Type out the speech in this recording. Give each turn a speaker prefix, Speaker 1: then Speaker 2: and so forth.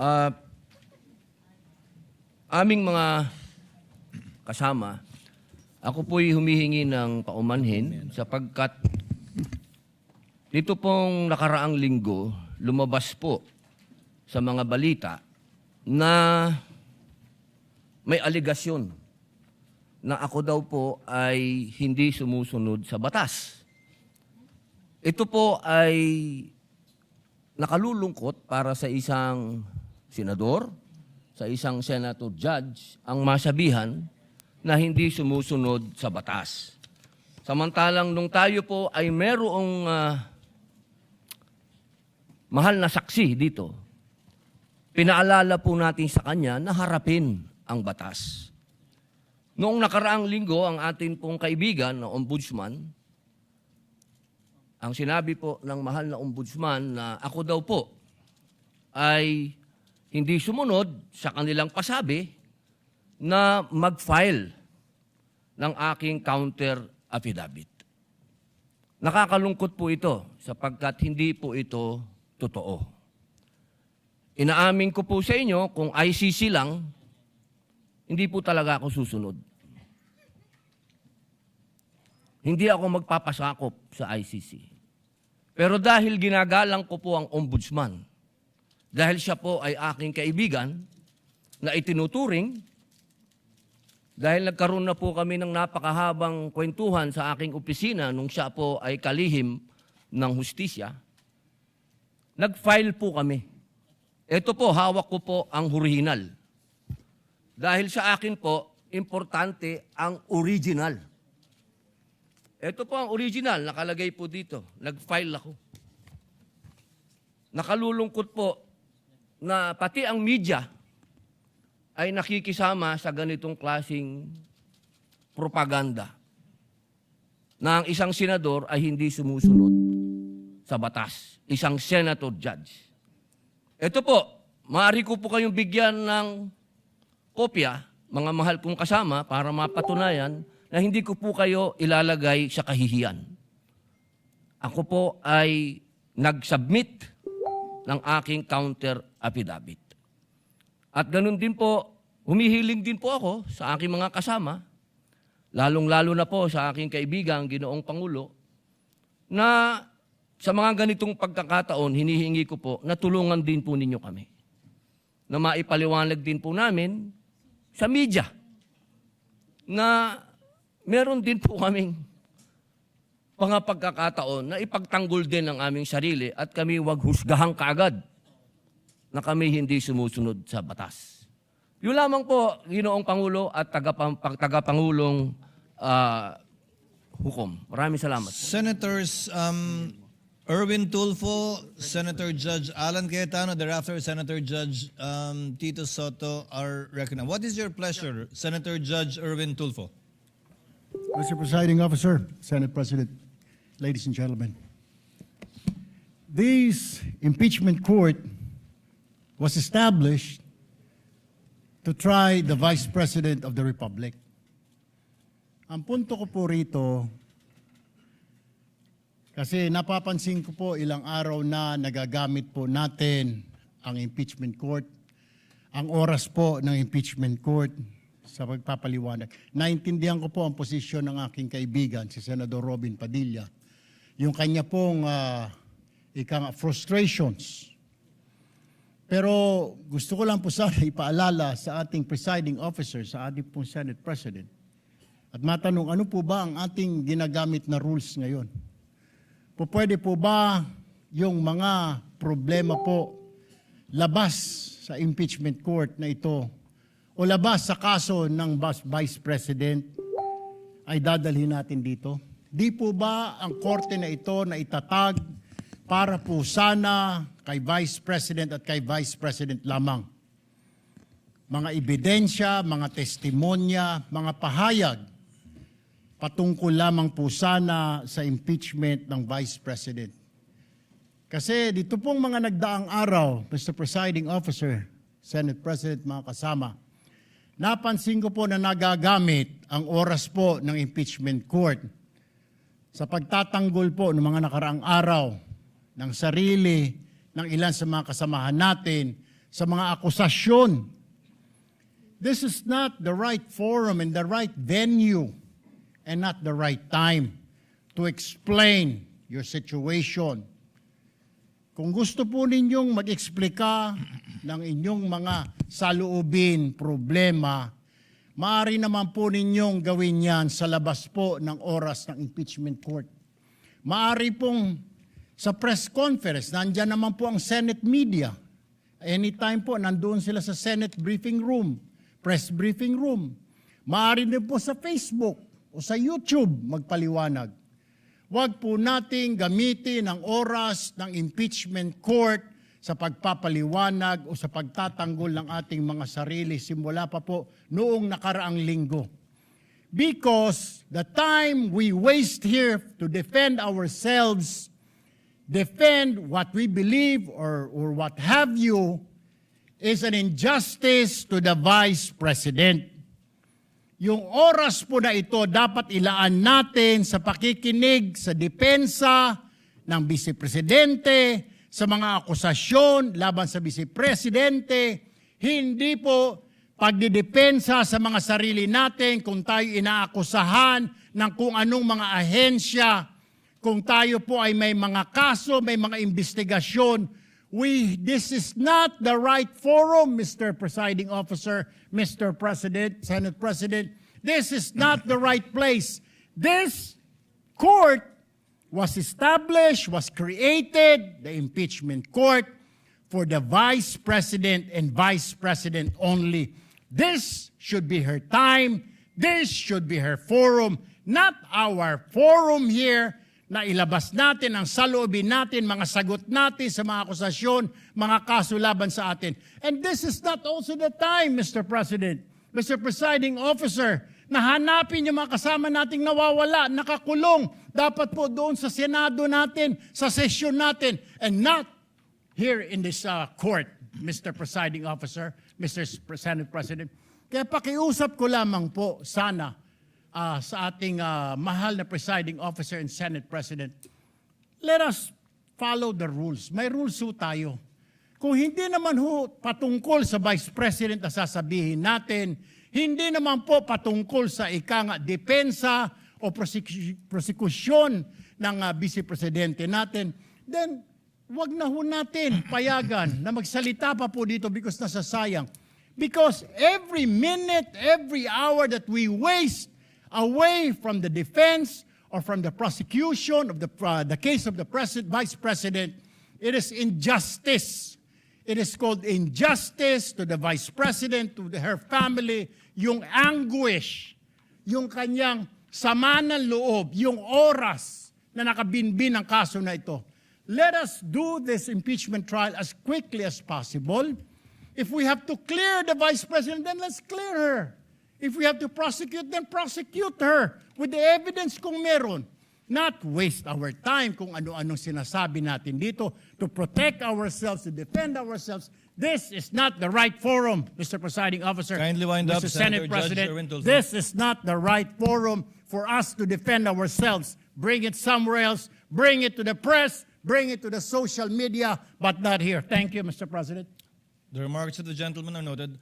Speaker 1: Ah, aming mga kasama, ako po'y humihingi ng paumanhin sapagkat dito pong nakaraang linggo, lumabas po sa mga balita na may aligasyon na ako daw po ay hindi sumusunod sa batas. Ito po ay nakalulungkot para sa isang senador, sa isang senator judge, ang masabihan na hindi sumusunod sa batas. Samantalang nung tayo po ay merong mahal na saksi dito, pinaalala po natin sa kanya na harapin ang batas. Noong nakaraang linggo, ang atin pong kaibigan na ombudsman, ang sinabi po ng mahal na ombudsman na ako daw po ay hindi sumunod sa kanilang pasabi na mag-file ng aking counter affidavit. Nakakalungkot po ito sapagkat hindi po ito totoo. Inaamin ko po sa inyo kung ICC lang, hindi po talaga ako susunod. Hindi ako magpapasakop sa ICC. Pero dahil ginagalang ko po ang ombudsman, dahil siya po ay aking kaibigan na itinuturing, dahil nagkaroon na po kami ng napakahabang kwentuhan sa aking opisina nung siya po ay kalihim ng hustisya, nag-file po kami. Ito po, hawak ko po ang original. Dahil sa akin po, importante ang original. Ito po ang original, nakalagay po dito. Nag-file ako. Nakalulungkot po na pati ang media ay nakikisama sa ganitong klaseng propaganda na ang isang senador ay hindi sumusunod sa batas. Isang senator judge. Ito po, maaari ko po kayong bigyan ng kopya, mga mahal kong kasama, para mapatunayan na hindi ko po kayo ilalagay sa kahihiyan. Ako po ay nag-submit ng aking counter affidavit. At ganun din po, humihiling din po ako sa aking mga kasama, lalong-lalo na po sa aking kaibigang Ginoong Pangulo, na sa mga ganitong pagkakataon, hinihingi ko po na tulungan din po ninyo kami. Na maipaliwanag din po namin sa media na meron din po kaming mga pagkakataon na ipagtanggol din ang aming sarili at kami wag husgahan kaagad na kami hindi sumusunod sa batas. Yun lamang po, Ginoong Pangulo at tagapangulong hukom. Maraming salamat po.
Speaker 2: Senators Erwin Tulfo, Senator Judge Alan Cayetano, thereafter Senator Judge Tito Soto are recognized. What is your pleasure, Senator Judge Erwin Tulfo?
Speaker 3: Mr. Presiding Officer, Senate President, ladies and gentlemen. This impeachment court was established to try the Vice President of the Republic. Ang punto ko po rito, kasi napapansin ko po ilang araw na nagagamit po natin ang impeachment court, ang oras po ng impeachment court sa pagpapaliwanag. Naintindihan ko po ang posisyon ng aking kaibigan, si Senador Robin Padilla. Yung kanya pong frustrations. Pero gusto ko lang po sana ipaalala sa ating presiding officer, sa ating pong Senate President, at matanong, ano po ba ang ating ginagamit na rules ngayon? Pwede po ba yung mga problema po labas sa impeachment court na ito o labas sa kaso ng Vice President ay dadalhin natin dito? Di po ba ang korte na ito na itatag para po sana kay Vice President at kay Vice President lamang? Mga ebidensya, mga testimonya, mga pahayag patungkol lamang po sana sa impeachment ng Vice President. Kasi dito pong mga nagdaang araw, Mr. Presiding Officer, Senate President, mga kasama, napansin ko po na nagagamit ang oras po ng impeachment court sa pagtatanggol po ng mga nakaraang araw ng sarili ng ilan sa mga kasamahan natin sa mga akusasyon. This is not the right forum and the right venue and not the right time to explain your situation. Kung gusto po ninyong mag-eksplika ng inyong mga saloobin, problema, maaari naman po ninyong gawin yan sa labas po ng oras ng impeachment court. Maaari pong sa press conference, nandyan naman po ang Senate media. Anytime po, nandoon sila sa Senate briefing room, press briefing room. Maaari din po sa Facebook o sa YouTube magpaliwanag. Huwag po nating gamitin ang oras ng impeachment court sa pagpapaliwanag o sa pagtatanggol ng ating mga sarili simula pa po noong nakaraang linggo. Because the time we waste here to defend ourselves, defend what we believe or what have you, is an injustice to the Vice President. Yung oras po na ito dapat ilaan natin sa pakikinig sa depensa ng Vice Presidente, sa mga akusasyon laban sa Vice Presidente, hindi po pagdidepensa sa mga sarili natin kung tayo inaakusahan ng kung anong mga ahensya, kung tayo po ay may mga kaso, may mga investigasyon. This is not the right forum, Mr. Presiding Officer, Mr. President, Senate President. This is not the right place. This court was established, was created, the impeachment court, for the Vice President and Vice President only. This should be her time. This should be her forum, not our forum here na ilabas natin ang saloobin natin, mga sagot natin sa mga akusasyon, mga kaso laban sa atin. And this is not also the time, Mr. President, Mr. Presiding Officer, na hanapin yung mga kasama nating nawawala, nakakulong, dapat po doon sa Senado natin, sa sesyon natin, and not here in this court, Mr. Presiding Officer, Mr. Senate President. Kaya pakiusap ko lamang po sana sa ating mahal na Presiding Officer and Senate President, let us follow the rules. May rules ho tayo. Kung hindi naman ho patungkol sa Vice President na sasabihin natin, hindi naman po patungkol sa depensa o prosekusyon ng Vice Presidente natin, then wag na ho natin payagan na magsalita pa po dito because nasasayang. Because every minute, every hour that we waste away from the defense or from the prosecution of the case of the Vice President, it is injustice. It is called injustice to the Vice President, to her family, yung anguish, yung kanyang sama ng loob, yung oras na nakabinbin ang kaso na ito. Let us do this impeachment trial as quickly as possible. If we have to clear the Vice President, then let's clear her. If we have to prosecute, then prosecute her with the evidence kung meron. Not waste our time kung ano-anong sinasabi natin dito to protect ourselves, to defend ourselves. This is not the right forum, Mr. Presiding Officer.
Speaker 2: Kindly wind up,
Speaker 3: Mr.
Speaker 2: Senator
Speaker 3: Senate
Speaker 2: Judge
Speaker 3: President.
Speaker 2: Erwin Tulfo.
Speaker 3: This is not the right forum for us to defend ourselves. Bring it somewhere else. Bring it to the press. Bring it to the social media, but not here. Thank you, Mr. President.
Speaker 2: The remarks of the gentleman are noted.